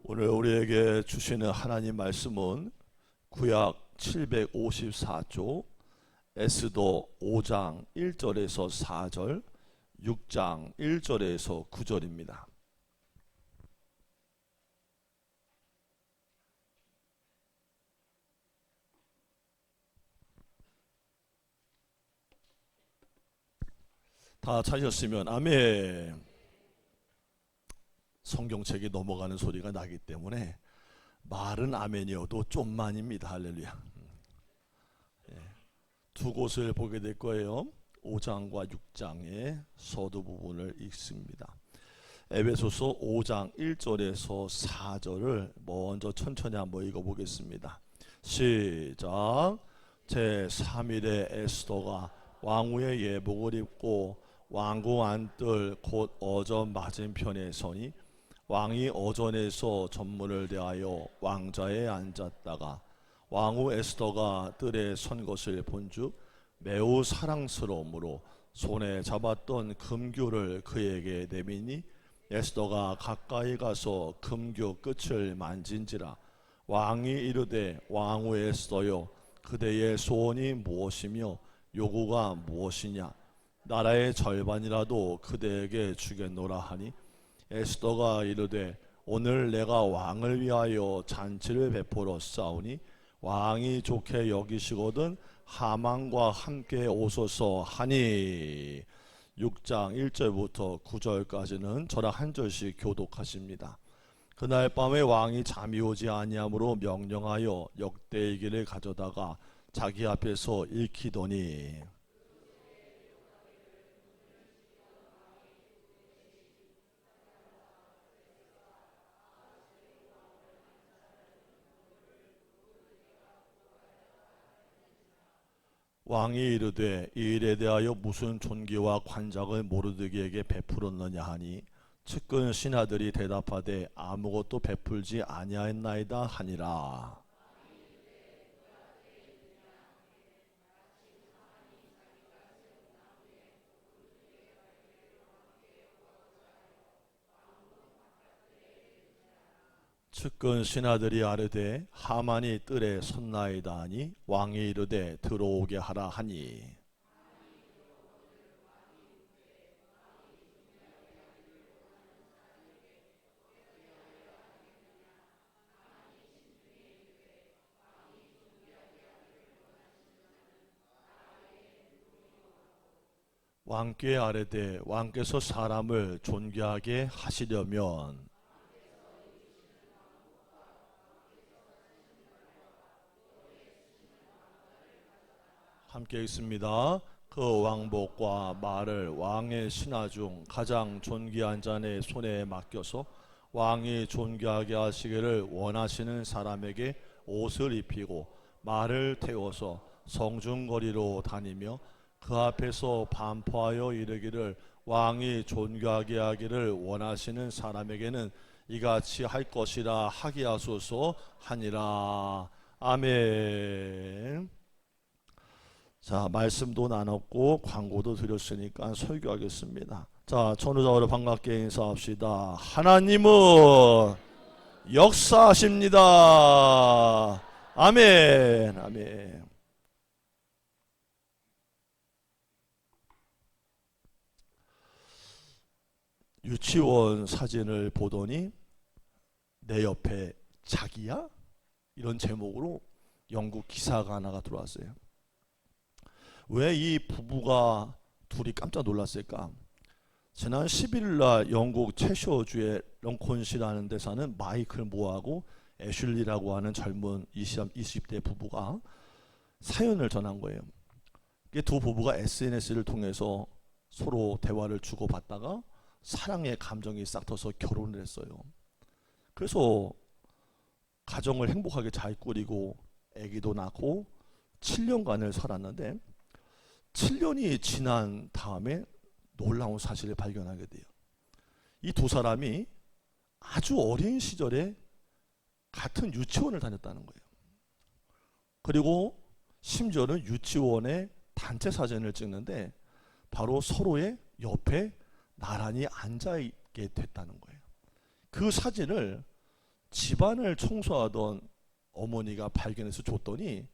오늘 우리에게 주시는 하나님 말씀은 구약 754조 에스더 5장 1절에서 4절, 6장 1절에서 9절입니다. 다 찾으셨으면 아멘. 성경책이 넘어가는 소리가 나기 때문에 말은 아멘이어도 좀만입니다. 할렐루야. 두 곳을 보게 될 거예요. 5장과 6장의 서두 부분을 읽습니다. 에베소서 5장 1절에서 4절을 먼저 천천히 한번 읽어보겠습니다. 시작. 제3일에 에스더가 왕후의 예복을 입고 왕궁 안뜰 곧 어전 맞은편에 서니 왕이 어전에서 전문을 대하여 왕자에 앉았다가 왕후 에스더가 뜰에 선 것을 본즉 매우 사랑스러움으로 손에 잡았던 금규를 그에게 내미니 에스더가 가까이 가서 금규 끝을 만진지라 왕이 이르되 왕후 에스더여 그대의 소원이 무엇이며 요구가 무엇이냐 나라의 절반이라도 그대에게 주겠노라 하니 에스더가 이르되 오늘 내가 왕을 위하여 잔치를 베풀어 싸우니 왕이 좋게 여기시거든 하만과 함께 오소서 하니 6장 1절부터 9절까지는 저랑 한 절씩 교독하십니다. 그날 밤에 왕이 잠이 오지 아니하므로 명령하여 역대기를 가져다가 자기 앞에서 읽히더니 왕이 이르되 이 일에 대하여 무슨 존귀와 관작을 모르드게에게 베풀었느냐 하니 측근 신하들이 대답하되 아무것도 베풀지 아니하였나이다 하니라. 측근 신하들이 아뢰되 하만이 뜰에 섰나이다 하니 왕이 이르되 들어오게 하라 하니 왕께 아뢰되 왕께서 사람을 존귀하게 하시려면 함께 있습니다. 그 왕복과 말을 왕의 신하 중 가장 존귀한 자의 손에 맡겨서 왕이 존귀하게 하시기를 원하시는 사람에게 옷을 입히고 말을 태워서 성중거리로 다니며 그 앞에서 반포하여 이르기를 왕이 존귀하게 하기를 원하시는 사람에게는 이같이 할 것이라 하게 하소서 하니라. 아멘. 자, 말씀도 나눴고 광고도 드렸으니까 설교하겠습니다. 자, 전우자로 반갑게 인사합시다. 하나님은 역사하십니다. 아멘. 아멘. 유치원 사진을 보더니 내 옆에 자기야? 이런 제목으로 영국 기사가 하나가 들어왔어요. 왜 이 부부가 둘이 깜짝 놀랐을까? 지난 11일 날 영국 채셔주의 런콘시라는 데 사는 마이클 모하고 애슐리라고 하는 젊은 20대 부부가 사연을 전한 거예요. 이게 두 부부가 SNS를 통해서 서로 대화를 주고받다가 사랑의 감정이 싹 터서 결혼을 했어요. 그래서 가정을 행복하게 잘 꾸리고 아기도 낳고 7년간을 살았는데 7년이 지난 다음에 놀라운 사실을 발견하게 돼요. 이 두 사람이 아주 어린 시절에 같은 유치원을 다녔다는 거예요. 그리고 심지어는 유치원의 단체 사진을 찍는데 바로 서로의 옆에 나란히 앉아있게 됐다는 거예요. 그 사진을 집안을 청소하던 어머니가 발견해서 줬더니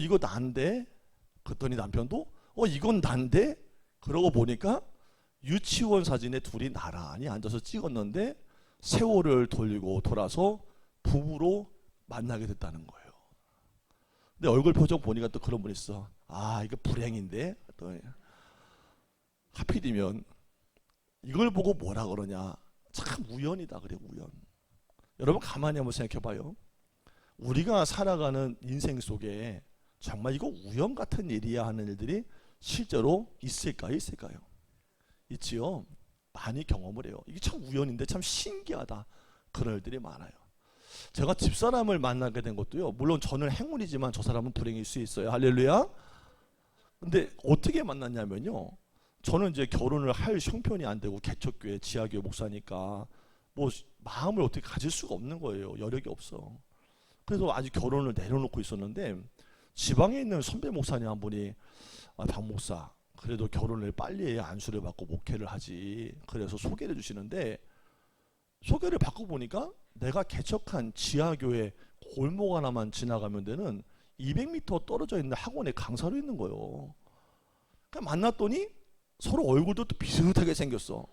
이거 난데? 그랬더니 남편도 이건 난데? 그러고 보니까 유치원 사진에 둘이 나란히 앉아서 찍었는데 세월을 돌리고 돌아서 부부로 만나게 됐다는 거예요. 근데 얼굴 표정 보니까 또 그런 분 있어. 이거 불행인데? 또 하필이면 이걸 보고 뭐라 그러냐. 참 우연이다 그래, 우연. 여러분 가만히 한번 생각해 봐요. 우리가 살아가는 인생 속에 정말 이거 우연 같은 일이야 하는 일들이 실제로 있을까요? 있을까요? 있지요. 많이 경험을 해요. 이게 참 우연인데 참 신기하다. 그런 일들이 많아요. 제가 집사람을 만나게 된 것도요. 물론 저는 행운이지만 저 사람은 불행일 수 있어요. 할렐루야. 근데 어떻게 만났냐면요. 저는 이제 결혼을 할 형편이 안 되고 개척교회 지하교회 목사니까 뭐 마음을 어떻게 가질 수가 없는 거예요. 여력이 없어. 그래서 아직 결혼을 내려놓고 있었는데 지방에 있는 선배 목사님 한 분이 박 목사 그래도 결혼을 빨리 해야 안수를 받고 목회를 하지. 그래서 소개를 해주시는데 소개를 받고 보니까 내가 개척한 지하교회 골목 하나만 지나가면 되는 200m 떨어져 있는 학원에 강사로 있는 거예요. 그냥 만났더니 서로 얼굴도 또 비슷하게 생겼어.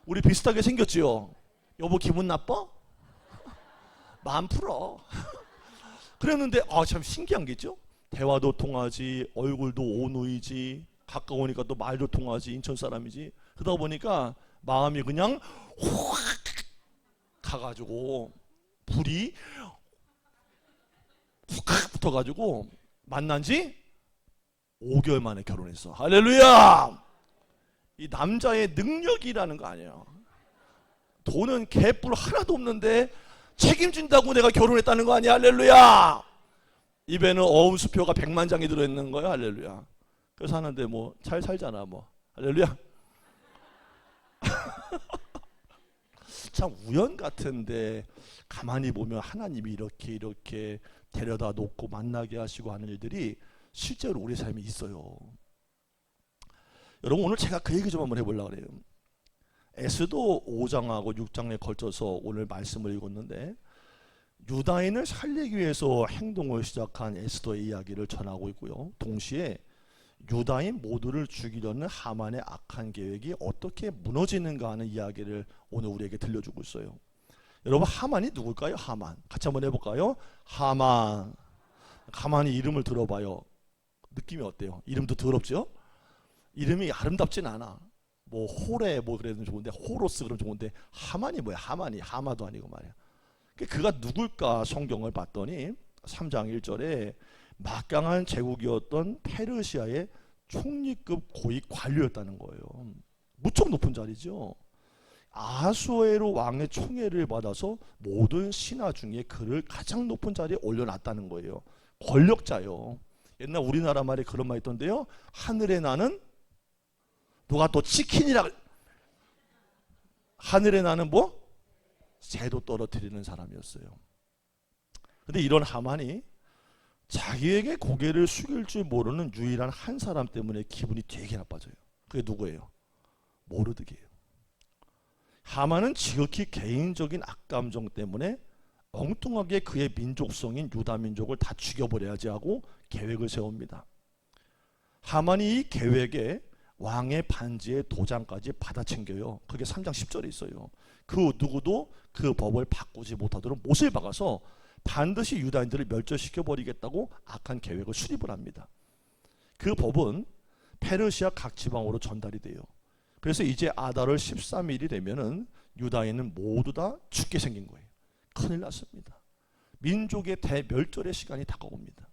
우리 비슷하게 생겼지요? 여보 기분 나빠? 마음 풀어. 그랬는데 참 신기한 게 있죠? 대화도 통하지, 얼굴도 오누이지, 가까우니까 또 말도 통하지, 인천 사람이지. 그러다 보니까 마음이 그냥 확 가가지고 불이 훅 붙어가지고 만난 지 5개월 만에 결혼했어. 할렐루야! 이 남자의 능력이라는 거 아니에요. 돈은 개뿔 하나도 없는데 책임진다고 내가 결혼했다는 거 아니야. 할렐루야. 입에는 어음수표가 100만 장이 들어있는 거야. 할렐루야. 그래서 하는데 뭐 잘 살잖아 뭐. 할렐루야. 참 우연 같은데 가만히 보면 하나님이 이렇게 데려다 놓고 만나게 하시고 하는 일들이 실제로 우리 삶에 있어요. 여러분 오늘 제가 그 얘기 좀 한번 해보려고 그래요. 에스더 5장하고 6장에 걸쳐서 오늘 말씀을 읽었는데 유다인을 살리기 위해서 행동을 시작한 에스더의 이야기를 전하고 있고요. 동시에 유다인 모두를 죽이려는 하만의 악한 계획이 어떻게 무너지는가 하는 이야기를 오늘 우리에게 들려주고 있어요. 여러분 하만이 누굴까요? 하만. 같이 한번 해볼까요? 하만. 가만히 이름을 들어봐요. 느낌이 어때요? 이름도 더럽죠? 이름이 아름답진 않아. 뭐 호레 뭐 그래도 좋은데 호로스 그러면 좋은데 하만이 뭐야? 하만이 하마도 아니고 말이야. 그가 누굴까 성경을 봤더니 3장 1절에 막강한 제국이었던 페르시아의 총리급 고위 관료였다는 거예요. 무척 높은 자리죠. 아수에로 왕의 총애를 받아서 모든 신하 중에 그를 가장 높은 자리에 올려놨다는 거예요. 권력자요. 옛날 우리나라 말에 그런 말 있던데요. 하늘에 나는 누가 또 치킨이라 하늘에 나는 뭐? 새도 떨어뜨리는 사람이었어요. 근데 이런 하만이 자기에게 고개를 숙일 줄 모르는 유일한 한 사람 때문에 기분이 되게 나빠져요. 그게 누구예요? 모르드게예요. 하만은 지극히 개인적인 악감정 때문에 엉뚱하게 그의 민족성인 유다 민족을 다 죽여버려야지 하고 계획을 세웁니다. 하만이 이 계획에 왕의 반지의 도장까지 받아 챙겨요. 그게 3장 10절에 있어요. 그 누구도 그 법을 바꾸지 못하도록 못을 박아서 반드시 유다인들을 멸절시켜버리겠다고 악한 계획을 수립을 합니다. 그 법은 페르시아 각 지방으로 전달이 돼요. 그래서 이제 아달월 13일이 되면은 유다인은 모두 다 죽게 생긴 거예요. 큰일 났습니다. 민족의 대멸절의 시간이 다가옵니다.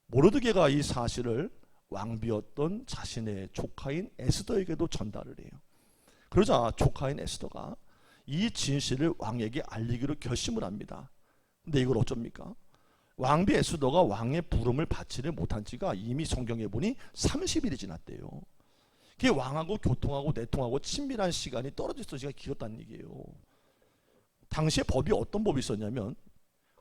모르드게가 이 사실을 왕비였던 자신의 조카인 에스더에게도 전달을 해요. 그러자 조카인 에스더가 이 진실을 왕에게 알리기로 결심을 합니다. 근데 이걸 어쩝니까? 왕비 에스더가 왕의 부름을 받지를 못한 지가 이미 성경에 보니 30일이 지났대요. 그게 왕하고 교통하고 내통하고 친밀한 시간이 떨어져 있던 시간이 길었다는 얘기예요. 당시에 법이 어떤 법이 있었냐면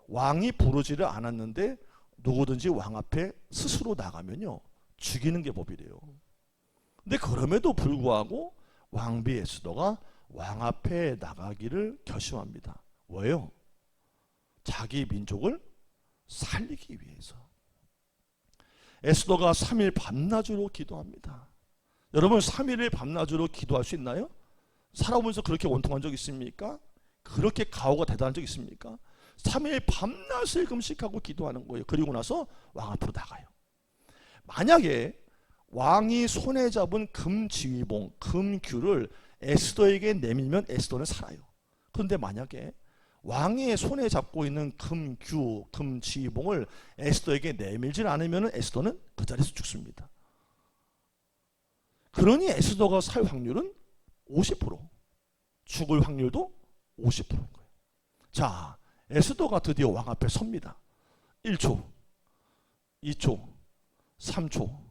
왕이 부르지를 않았는데 누구든지 왕 앞에 스스로 나가면요 죽이는 게 법이래요. 근데 그럼에도 불구하고 왕비 에스더가 왕 앞에 나가기를 결심합니다. 왜요? 자기 민족을 살리기 위해서. 에스더가 3일 밤낮으로 기도합니다. 여러분 3일을 밤낮으로 기도할 수 있나요? 살아보면서 그렇게 원통한 적 있습니까? 그렇게 가오가 대단한 적 있습니까? 3일 밤낮을 금식하고 기도하는 거예요. 그리고 나서 왕 앞으로 나가요. 만약에 왕이 손에 잡은 금지휘봉, 금규를 에스더에게 내밀면 에스더는 살아요. 그런데 만약에 왕의 손에 잡고 있는 금규, 금지휘봉을 에스더에게 내밀질 않으면 에스더는 그 자리에서 죽습니다. 그러니 에스더가 살 확률은 50%, 죽을 확률도 50%인 거예요. 자, 에스더가 드디어 왕 앞에 섭니다. 1초, 2초, 3초.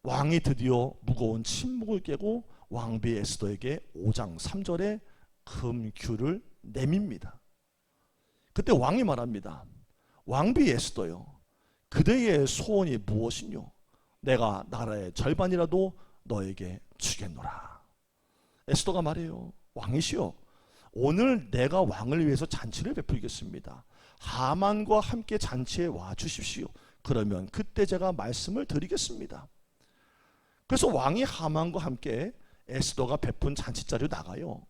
왕이 드디어 무거운 침묵을 깨고 왕비 에스더에게 5장 3절에 금규를 내밉니다. 그때 왕이 말합니다. 왕비 에스더요, 그대의 소원이 무엇이뇨? 내가 나라의 절반이라도 너에게 주겠노라. 에스더가 말해요. 왕이시여, 오늘 내가 왕을 위해서 잔치를 베풀겠습니다. 하만과 함께 잔치에 와 주십시오. 그러면 그때 제가 말씀을 드리겠습니다. 그래서 왕이 하만과 함께 에스더가 베푼 잔치자리로 나가요.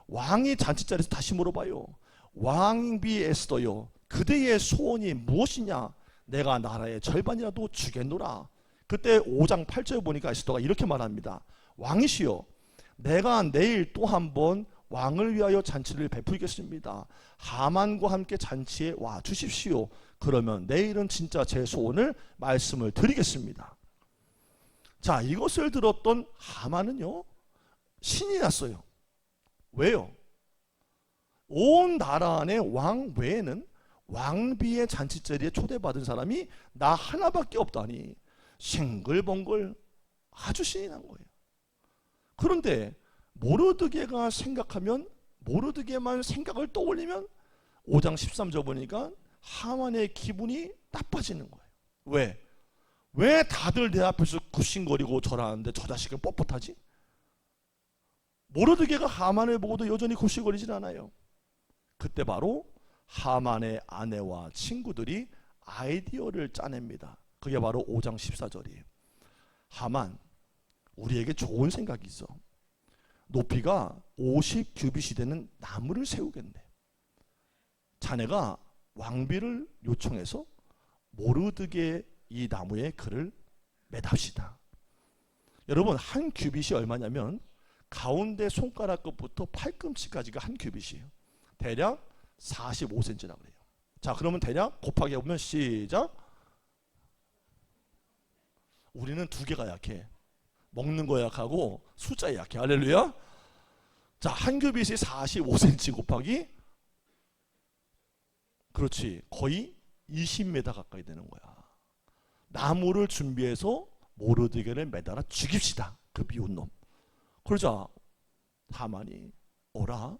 왕이 잔치자리에서 다시 물어봐요. 왕비 에스더요, 그대의 소원이 무엇이냐? 내가 나라의 절반이라도 주겠노라. 그때 5장 8절 보니까 에스더가 이렇게 말합니다. 왕이시여, 내가 내일 또 한 번 왕을 위하여 잔치를 베풀겠습니다. 하만과 함께 잔치에 와 주십시오. 그러면 내일은 진짜 제 소원을 말씀을 드리겠습니다. 자, 이것을 들었던 하만은요, 신이 났어요. 왜요? 온 나라 안에 왕 외에는 왕비의 잔치자리에 초대받은 사람이 나 하나밖에 없다니 싱글벙글 아주 신이 난 거예요. 그런데 모르드게가 생각하면, 모르드게만 생각을 떠올리면 5장 13절 보니까 하만의 기분이 나빠지는 거예요. 왜? 왜 다들 내 앞에서 굽신거리고 절하는데 저 자식은 뻣뻣하지? 모르드게가 하만을 보고도 여전히 굽신거리진 않아요. 그때 바로 하만의 아내와 친구들이 아이디어를 짜냅니다. 그게 바로 5장 14절이에요. 하만, 우리에게 좋은 생각이 있어. 높이가 50규빗이 되는 나무를 세우겠네. 자네가 왕비를 요청해서 모르드게 이 나무에 그를 매답시다. 여러분, 한 규빗이 얼마냐면 가운데 손가락 끝부터 팔꿈치까지가 한 규빗이에요. 대략 45cm라고 그래요. 자, 그러면 대략 곱하기 해보면 시작. 우리는 두 개가 약해. 먹는 거 약하고 숫자에 약해. 할렐루야. 자, 한 규빗이 45cm 곱하기, 그렇지, 거의 20m 가까이 되는 거야. 나무를 준비해서 모르드게를 매달아 죽입시다. 그 미운 놈. 그러자 하만이, 어라?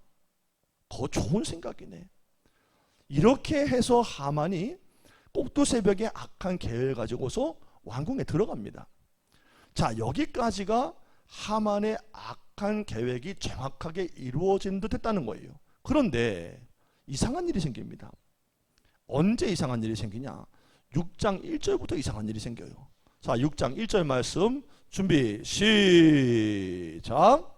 더 좋은 생각이네. 이렇게 해서 하만이 꼭두 새벽에 악한 계획을 가지고서 왕궁에 들어갑니다. 자, 여기까지가 하만의 악한 계획이 정확하게 이루어진 듯 했다는 거예요. 그런데 이상한 일이 생깁니다. 언제 이상한 일이 생기냐? 6장 1절부터 이상한 일이 생겨요. 자, 6장 1절 말씀 준비 시작.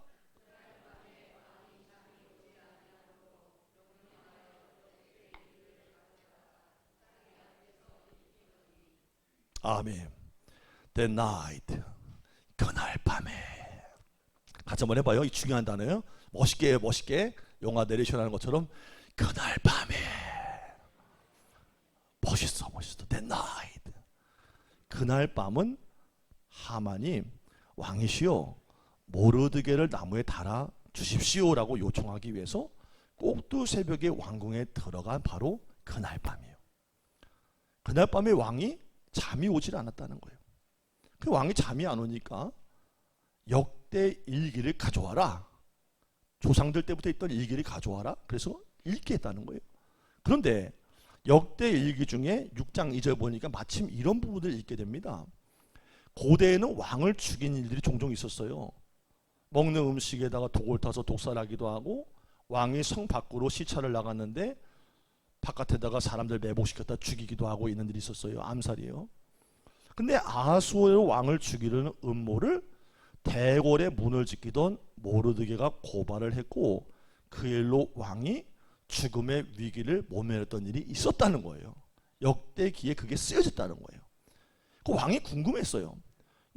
아멘. The night, 그날 밤에. 같이 한번 해봐요. 이 중요한 단어예요. 멋있게 멋있게 영화 내레이션하는 것처럼 그날 밤에. 멋있어 멋있어. The night, 그날 밤은 하만이 왕이시여 모르드게를 나무에 달아 주십시오라고 요청하기 위해서 꼭두 새벽에 왕궁에 들어간 바로 그날 밤이에요. 그날 밤에 왕이 잠이 오질 않았다는 거예요. 그 왕이 잠이 안 오니까 역대 일기를 가져와라. 조상들 때부터 있던 일기를 가져와라. 그래서 읽게 했다는 거예요. 그런데 역대 일기 중에 6장 2절 보니까 마침 이런 부분을 읽게 됩니다. 고대에는 왕을 죽인 일들이 종종 있었어요. 먹는 음식에다가 독을 타서 독살하기도 하고, 왕이 성 밖으로 시찰을 나갔는데 바깥에다가 사람들 매복시켰다 죽이기도 하고 있는 일이 있었어요. 암살이에요. 근데 아하수에로 왕을 죽이려는 음모를 대궐의 문을 지키던 모르드게가 고발을 했고 그 일로 왕이 죽음의 위기를 모면했던 일이 있었다는 거예요. 역대기에 그게 쓰여졌다는 거예요. 그 왕이 궁금했어요.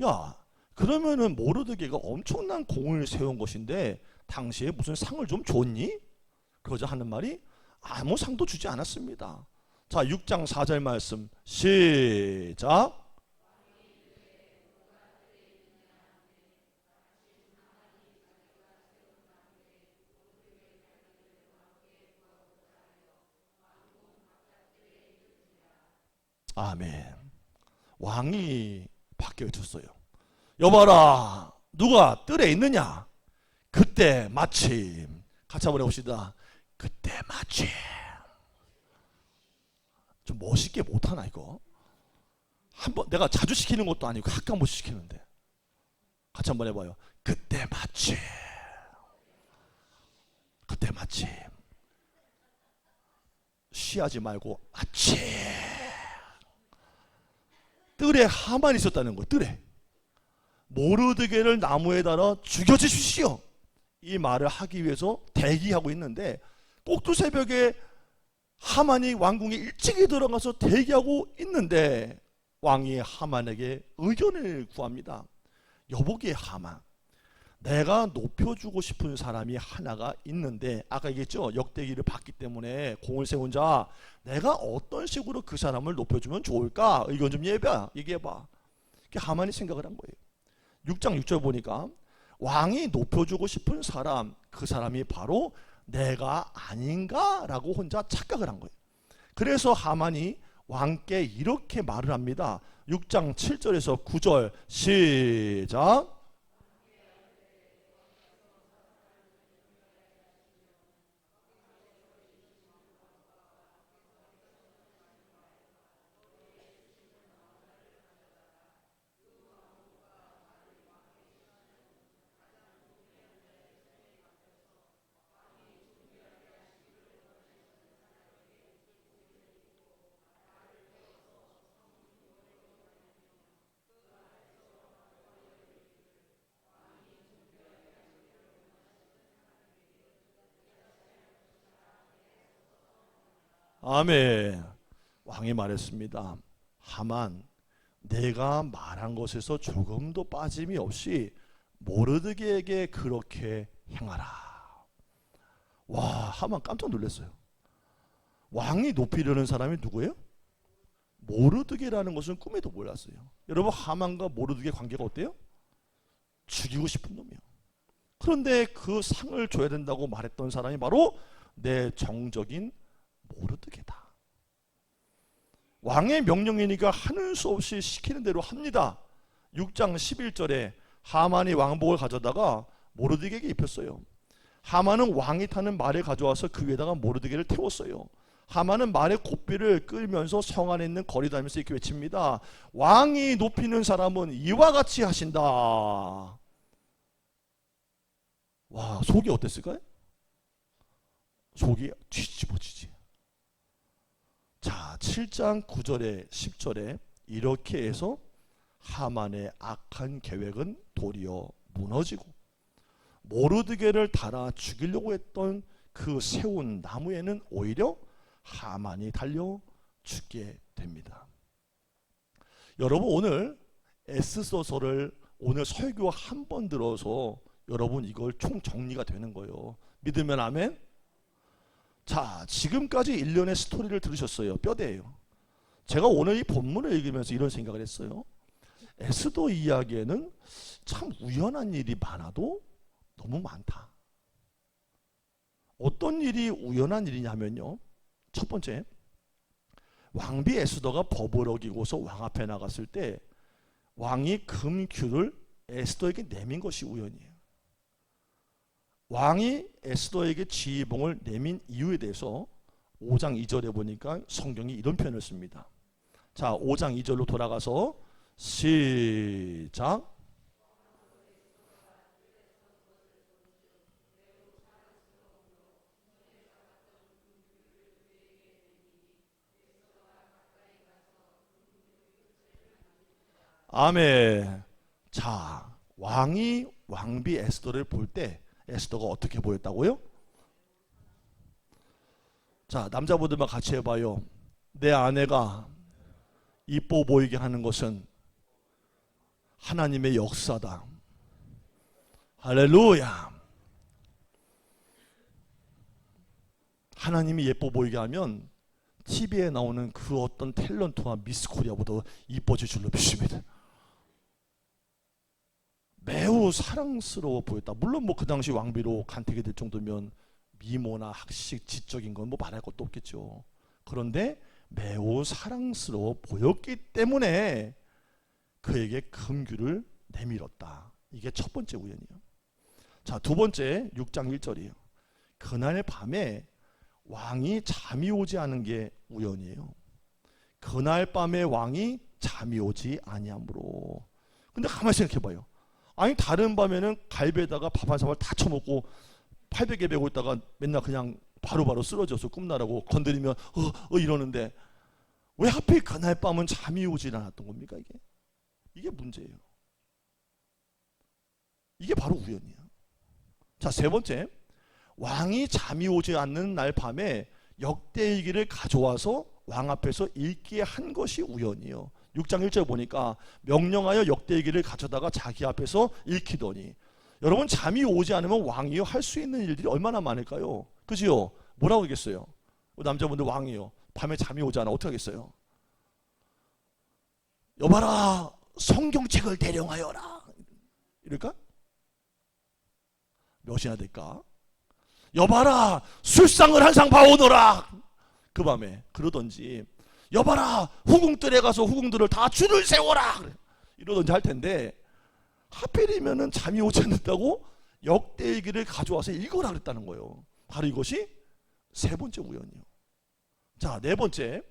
야, 그러면은 모르드게가 엄청난 공을 세운 것인데 당시에 무슨 상을 좀 줬니? 그러자 하는 말이 아무 상도 주지 않았습니다. 자, 6장 4절 말씀 시작. 아멘. 왕이 밖에 외쳤어요. 여봐라, 누가 뜰에 있느냐? 그때 마침, 같이 한번 해봅시다. 그때 마침. 좀 멋있게 못하나 이거? 한번 내가 자주 시키는 것도 아니고 가끔 한 번씩 시키는데 같이 한번 해봐요. 그때 마침. 그때 마침. 쉬하지 말고 마침. 뜰에 하만이 있었다는 거예요. 뜰에. 모르드게를 나무에 달아 죽여주십시오. 이 말을 하기 위해서 대기하고 있는데 꼭두 새벽에 하만이 왕궁에 일찍이 들어가서 대기하고 있는데 왕이 하만에게 의견을 구합니다. 여보기에 하만, 내가 높여주고 싶은 사람이 하나가 있는데 아까 얘기했죠. 역대기를 봤기 때문에 공을 세운 자, 내가 어떤 식으로 그 사람을 높여주면 좋을까? 의견 좀 얘기해봐. 하만이 생각을 한 거예요. 6장 6절 보니까 왕이 높여주고 싶은 사람, 그 사람이 바로 내가 아닌가라고 혼자 착각을 한 거예요. 그래서 하만이 왕께 이렇게 말을 합니다. 6장 7절에서 9절 시작. 아멘. 왕이 말했습니다. 하만, 내가 말한 것에서 조금도 빠짐이 없이 모르드게에게 그렇게 행하라. 와, 하만 깜짝 놀랐어요. 왕이 높이려는 사람이 누구예요? 모르드게라는 것은 꿈에도 몰랐어요. 여러분, 하만과 모르드게 관계가 어때요? 죽이고 싶은 놈이에요. 그런데 그 상을 줘야 된다고 말했던 사람이 바로 내 정적인 모르드게다. 왕의 명령이니까 하는 수 없이 시키는 대로 합니다. 6장 11절에 하만이 왕복을 가져다가 모르드게에게 입혔어요. 하만은 왕이 타는 말을 가져와서 그 위에다가 모르드게를 태웠어요. 하만은 말의 고삐를 끌면서 성 안에 있는 거리 다니면서 이렇게 외칩니다. 왕이 높이는 사람은 이와 같이 하신다. 와, 속이 어땠을까요? 속이 뒤집어지지. 자, 7장 9절에 10절에 이렇게 해서 하만의 악한 계획은 도리어 무너지고 모르드게를 달아 죽이려고 했던 그 세운 나무에는 오히려 하만이 달려 죽게 됩니다. 여러분, 오늘 에스더서를 오늘 설교 한 번 들어서 여러분 이걸 총 정리가 되는 거예요. 믿으면 아멘? 자, 지금까지 일련의 스토리를 들으셨어요. 뼈대예요. 제가 오늘 이 본문을 읽으면서 이런 생각을 했어요. 에스더 이야기에는 참 우연한 일이 많아도 너무 많다. 어떤 일이 우연한 일이냐면요, 첫 번째, 왕비 에스더가 법을 어기고서 왕 앞에 나갔을 때 왕이 금규를 에스더에게 내민 것이 우연이에요. 왕이 에스더에게 지휘봉을 내민 이유에 대해서 5장 2절에 보니까 성경이 이런 표현을 씁니다. 자, 5장 2절로 돌아가서 시작. 아멘. 자, 왕이 왕비 에스더를 볼 때 에스더가 어떻게 보였다고요? 자, 남자분들만 같이 해봐요. 내 아내가 이뻐 보이게 하는 것은 하나님의 역사다. 할렐루야. 하나님이 예뻐 보이게 하면 TV에 나오는 그 어떤 탤런트와 미스 코리아보다 이뻐질 줄로 믿습니다. 매우 사랑스러워 보였다. 물론 뭐 그 당시 왕비로 간택이 될 정도면 미모나 학식, 지적인 건 뭐 말할 것도 없겠죠. 그런데 매우 사랑스러워 보였기 때문에 그에게 금규를 내밀었다. 이게 첫 번째 우연이에요. 자, 두 번째 6장 1절이에요. 그날 밤에 왕이 잠이 오지 않은 게 우연이에요. 그날 밤에 왕이 잠이 오지 아니하므로. 근데 가만히 생각해 봐요. 아니 다른 밤에는 갈배에다가 밥 한 사발 다 처먹고 800에 베고 있다가 맨날 그냥 바로바로 쓰러져서 꿈나라고 건드리면 이러는데 왜 하필 그날 밤은 잠이 오질 않았던 겁니까? 이게 문제예요. 이게 바로 우연이에요. 자, 세 번째, 왕이 잠이 오지 않는 날 밤에 역대일기를 가져와서 왕 앞에서 읽게 한 것이 우연이에요. 6장 1절 보니까 명령하여 역대일기를 가져다가 자기 앞에서 읽히더니. 여러분, 잠이 오지 않으면 왕이요 할 수 있는 일들이 얼마나 많을까요? 그지요? 뭐라고 하겠어요? 남자분들 왕이요 밤에 잠이 오지 않아 어떻게 하겠어요? 여봐라 성경책을 대령하여라 이럴까? 몇이나 될까? 여봐라 술상을 한 상 봐오너라 그 밤에 그러던지, 여봐라 후궁들에 가서 후궁들을 다 줄을 세워라 이러던지 할 텐데, 하필이면은 잠이 오지 않는다고 역대일기를 가져와서 읽어라 그랬다는 거예요. 바로 이것이 세 번째 우연이요. 자, 네 번째,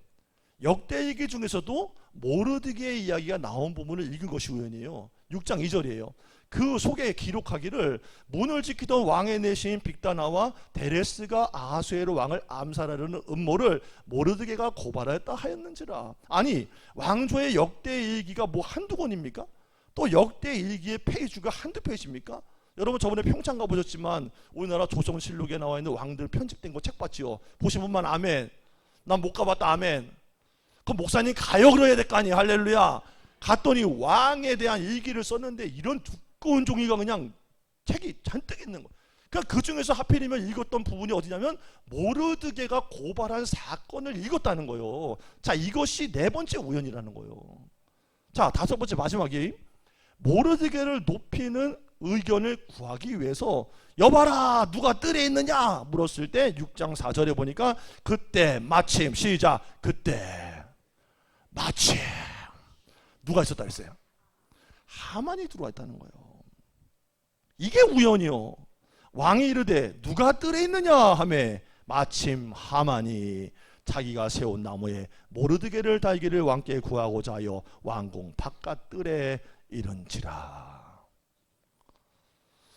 역대일기 중에서도 모르드게의 이야기가 나온 부분을 읽은 것이 우연이에요. 6장 2절이에요. 그 속에 기록하기를 문을 지키던 왕의 내신 빅다나와 데레스가 아하수에로 왕을 암살하려는 음모를 모르드게가 고발하였다 하였는지라. 아니 왕조의 역대일기가 뭐 한두 권입니까? 또 역대일기의 페이지가 한두 페이지입니까? 여러분 저번에 평창 가보셨지만 우리나라 조선실록에 나와 있는 왕들 편집된 거 책 봤지요? 보신 분만 아멘. 난 못 가봤다 아멘. 그럼 목사님 가요 그래야 될 거 아니에요. 할렐루야. 갔더니 왕에 대한 일기를 썼는데 이런 두꺼운 종이가 그냥 책이 잔뜩 있는 거예요. 그러니까 그 중에서 하필이면 읽었던 부분이 어디냐면 모르드게가 고발한 사건을 읽었다는 거예요. 자, 이것이 네 번째 우연이라는 거예요. 자, 다섯 번째 마지막이 모르드게를 높이는 의견을 구하기 위해서 여봐라 누가 뜰에 있느냐 물었을 때 6장 4절에 보니까 그때 마침 시작 그때 마침 누가 있었다 했어요? 하만이 들어와 있다는 거예요. 이게 우연이요. 왕이 이르되 누가 뜰에 있느냐 하매 마침 하만이 자기가 세운 나무에 모르드게를 달기를 왕께 구하고자 하여 왕궁 바깥 뜰에 이른지라.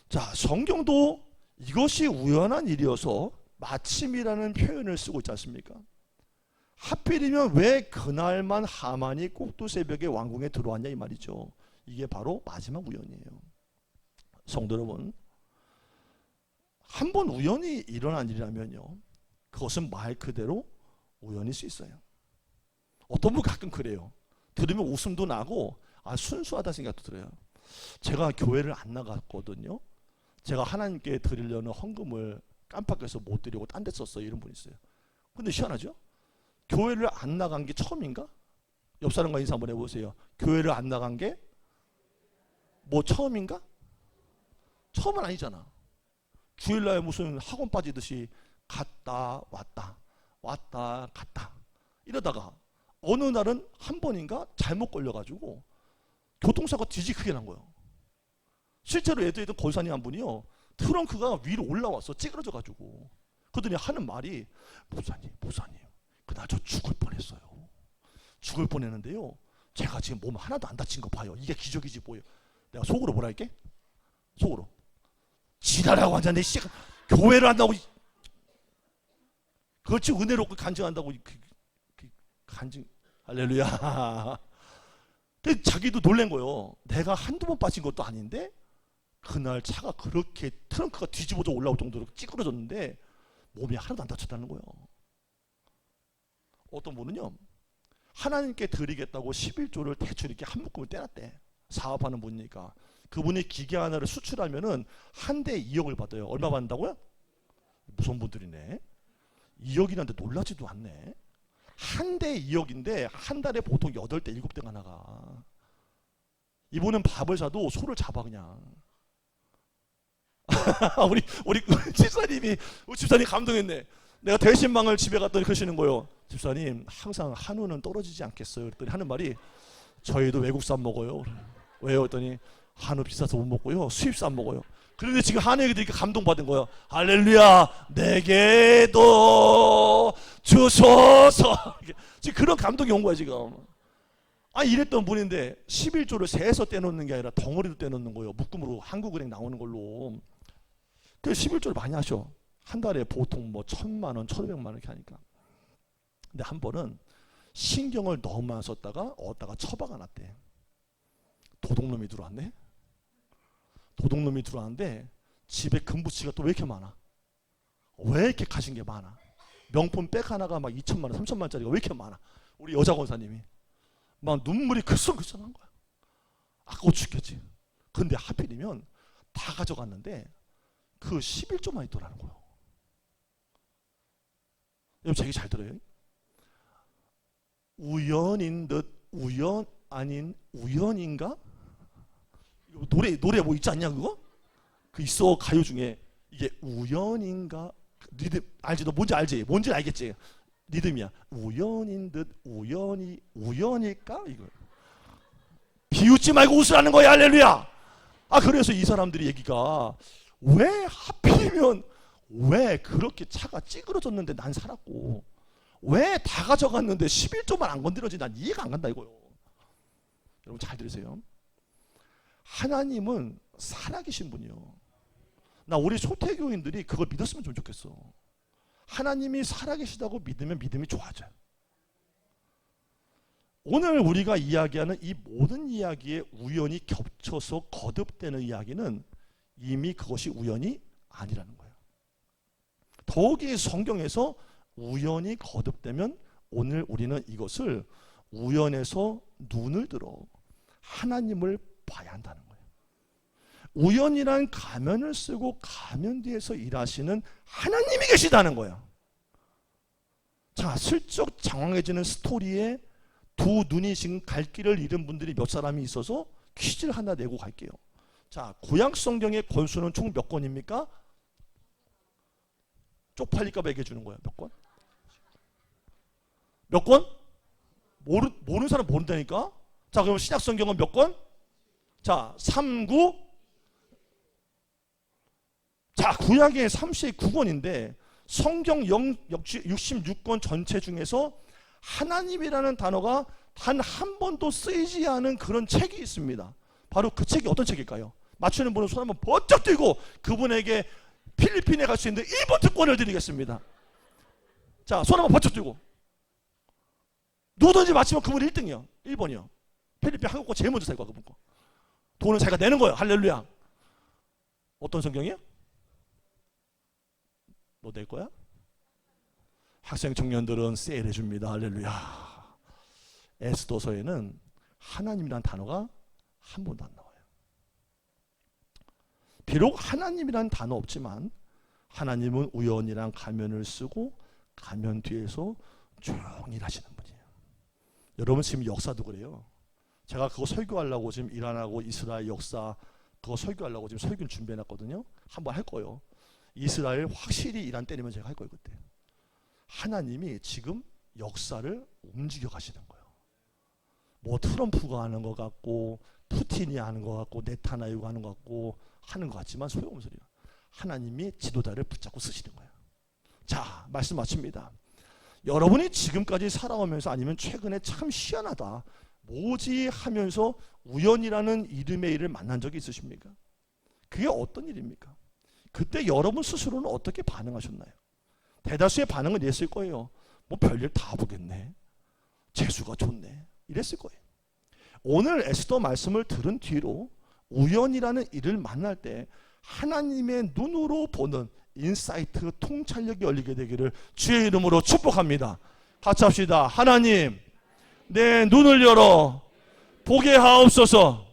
자, 성경도 이것이 우연한 일이어서 마침이라는 표현을 쓰고 있지 않습니까? 하필이면 왜 그날만 하만이 꼭두새벽에 왕궁에 들어왔냐 이 말이죠. 이게 바로 마지막 우연이에요. 성도 여러분, 한 번 우연히 일어난 일이라면요 그것은 말 그대로 우연일 수 있어요. 어떤 분 가끔 그래요. 들으면 웃음도 나고 순수하다 생각도 들어요. 제가 교회를 안 나갔거든요. 제가 하나님께 드리려는 헌금을 깜빡해서 못 드리고 딴 데 썼어요. 이런 분 있어요. 근데 희한하죠? 교회를 안 나간 게 처음인가? 옆 사람과 인사 한번 해보세요. 교회를 안 나간 게 뭐 처음인가? 처음은 아니잖아. 주일날 무슨 학원 빠지듯이 갔다 왔다 왔다 갔다 이러다가 어느 날은 한 번인가 잘못 걸려가지고 교통사고 뒤지게 크게 난 거예요. 실제로 예전에 권사님 한 분이요 트렁크가 위로 올라와서 찌그러져가지고 그러더니 하는 말이 목사님 그날 저 죽을 뻔했어요. 죽을 뻔했는데요 제가 지금 몸 하나도 안 다친 거 봐요. 이게 기적이지 뭐예요. 내가 속으로 뭐라 할게? 속으로 지랄하고 앉았네. 교회를 한다고 그렇지 은혜롭고 간증한다고 간증 할렐루야. 자기도 놀란 거예요. 내가 한두 번 빠진 것도 아닌데 그날 차가 그렇게 트렁크가 뒤집어져 올라올 정도로 찌그러졌는데 몸이 하나도 안 다쳤다는 거예요. 어떤 분은요, 하나님께 드리겠다고 11조를 대출 이렇게 한 묶음을 떼놨대. 사업하는 분이니까. 그분이 기계 하나를 수출하면은 한 대에 2억을 받아요. 얼마 받는다고요? 무서운 분들이네. 2억이라는데 놀라지도 않네. 한 대에 2억인데 한 달에 보통 8대 7대가 나가. 이분은 밥을 사도 소를 잡아 그냥. 우리 집사님이 감동했네. 내가 대신망을 집에 갔더니 그러시는 거예요. 집사님, 항상 한우는 떨어지지 않겠어요? 그랬더니 하는 말이, 저희도 외국산 먹어요. 왜요? 그랬더니 한우 비싸서 못 먹고요, 수입산 먹어요. 그런데 지금 한우 얘기 들으니까 감동받은 거예요. 할렐루야, 내게도 주소서. 지금 그런 감동이 온 거야 지금. 이랬던 분인데 11조를 세서 떼놓는 게 아니라 덩어리로 떼놓는 거예요. 묶음으로 한국은행 나오는 걸로. 그래서 11조를 많이 하셔. 한 달에 보통 뭐 1,000만 원, 1,500만 원 이렇게 하니까. 근데 한 번은 신경을 너무 많이 썼다가 얻다가 처박아 놨대. 도둑놈이 들어왔네. 도둑놈이 들어왔는데 집에 금붙이가 또 왜 이렇게 많아? 왜 이렇게 가진 게 많아? 명품 백 하나가 막 2천만 원, 3천만 원짜리가 왜 이렇게 많아? 우리 여자 권사님이 막 눈물이 글썽글썽한 거야. 아까워 죽겠지. 근데 하필이면 다 가져갔는데 그 11조만 있더라는 거예요. 여러분 제 얘기 잘 들어요? 우연인 듯 우연 아닌 우연인가? 노래 뭐 있지 않냐 그거? 그 있어 가요 중에. 이게 우연인가? 리듬 알지? 너 뭔지 알지? 뭔지 알겠지? 리듬이야. 우연인 듯 우연일까? 이거 비웃지 말고 웃으라는 거야. 할렐루야. 그래서 이 사람들이 얘기가, 왜 하필이면 왜 그렇게 차가 찌그러졌는데 난 살았고 왜 다 가져갔는데 11조만 안 건드려지 난 이해가 안 간다 이거요. 여러분 잘 들으세요. 하나님은 살아계신 분이요. 나 우리 소태교인들이 그걸 믿었으면 좀 좋겠어. 하나님이 살아계시다고 믿으면 믿음이 좋아져요. 오늘 우리가 이야기하는 이 모든 이야기에 우연이 겹쳐서 거듭되는 이야기는 이미 그것이 우연이 아니라는 거예요. 더욱이 성경에서 우연이 거듭되면 오늘 우리는 이것을 우연에서 눈을 들어 하나님을 봐야 한다는 거예요. 우연이란 가면을 쓰고 가면 뒤에서 일하시는 하나님이 계시다는 거예요. 자, 슬쩍 장황해지는 스토리에 두 눈이 지금 갈 길을 잃은 분들이 몇 사람이 있어서 퀴즈를 하나 내고 갈게요. 자, 구약 성경의 권수는 총 몇 권입니까? 쪽팔릴까 봐 얘기해 주는 거예요. 몇 권? 몇 권? 모르는 사람 모른다니까? 자, 그럼 신약 성경은 몇 권? 자, 3, 9. 자, 구약의 39권인데 성경 66권 전체 중에서 하나님이라는 단어가 단 한 번도 쓰이지 않은 그런 책이 있습니다. 바로 그 책이 어떤 책일까요? 맞추는 분은 손 한번 번쩍 들고 그분에게 필리핀에 갈 수 있는 일본 특권을 드리겠습니다. 자, 손 한번 번쩍 들고. 누구든지 맞히면 그분이 1등이요. 1번이요. 필리핀 한국 거 제일 먼저 살 거야, 그분 거. 돈은 자기가 내는 거예요. 할렐루야. 어떤 성경이야? 너 낼 거야? 학생 청년들은 세일해 줍니다. 할렐루야. 에스더서에는 하나님이란 단어가 한 번도 안 나와요. 비록 하나님이란 단어 없지만 하나님은 우연이란 가면을 쓰고 가면 뒤에서 조용히 일하시는 분이에요. 여러분 지금 역사도 그래요. 제가 그거 설교하려고 지금 이란하고 이스라엘 역사 그거 설교하려고 지금 설교를 준비해놨거든요. 한번 할 거예요. 이스라엘 확실히 이란 때리면 제가 할 거예요. 그때 하나님이 지금 역사를 움직여 가시는 거예요. 뭐 트럼프가 하는 것 같고 푸틴이 하는 것 같고 네타냐후가 하는 것 같고 하는 것 같지만 소용없는 소리예요. 하나님이 지도자를 붙잡고 쓰시는 거예요. 자, 말씀 마칩니다. 여러분이 지금까지 살아오면서 아니면 최근에 참 희한하다 뭐지 하면서 우연이라는 이름의 일을 만난 적이 있으십니까? 그게 어떤 일입니까? 그때 여러분 스스로는 어떻게 반응하셨나요? 대다수의 반응은 이랬을 거예요. 뭐 별일 다 보겠네. 재수가 좋네. 이랬을 거예요. 오늘 에스더 말씀을 들은 뒤로 우연이라는 일을 만날 때 하나님의 눈으로 보는 인사이트, 통찰력이 열리게 되기를 주의 이름으로 축복합니다. 같이 합시다. 하나님, 내 눈을 열어 보게 하옵소서.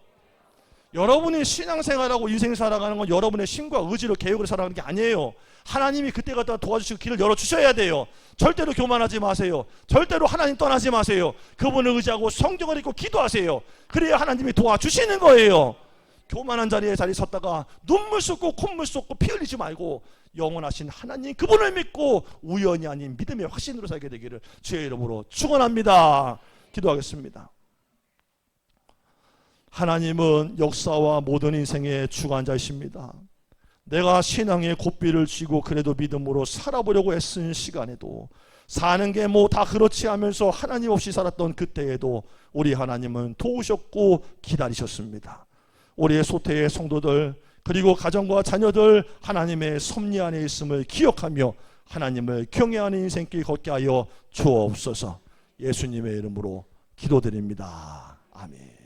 여러분이 신앙생활하고 인생 살아가는 건 여러분의 신과 의지로 계획으로 살아가는 게 아니에요. 하나님이 그때 갖다 도와주시고 길을 열어주셔야 돼요. 절대로 교만하지 마세요. 절대로 하나님 떠나지 마세요. 그분을 의지하고 성경을 읽고 기도하세요. 그래야 하나님이 도와주시는 거예요. 교만한 자리에 섰다가 눈물 쏟고 콧물 쏟고 피 흘리지 말고 영원하신 하나님 그분을 믿고 우연이 아닌 믿음의 확신으로 살게 되기를 주의 이름으로 축원합니다. 기도하겠습니다. 하나님은 역사와 모든 인생의 주관자이십니다. 내가 신앙의 고삐를 쥐고 그래도 믿음으로 살아보려고 애쓴 시간에도 사는 게 뭐 다 그렇지 하면서 하나님 없이 살았던 그때에도 우리 하나님은 도우셨고 기다리셨습니다. 우리의 소태의 성도들 그리고 가정과 자녀들 하나님의 섭리 안에 있음을 기억하며 하나님을 경외하는 인생길 걷게 하여 주옵소서. 예수님의 이름으로 기도드립니다. 아멘.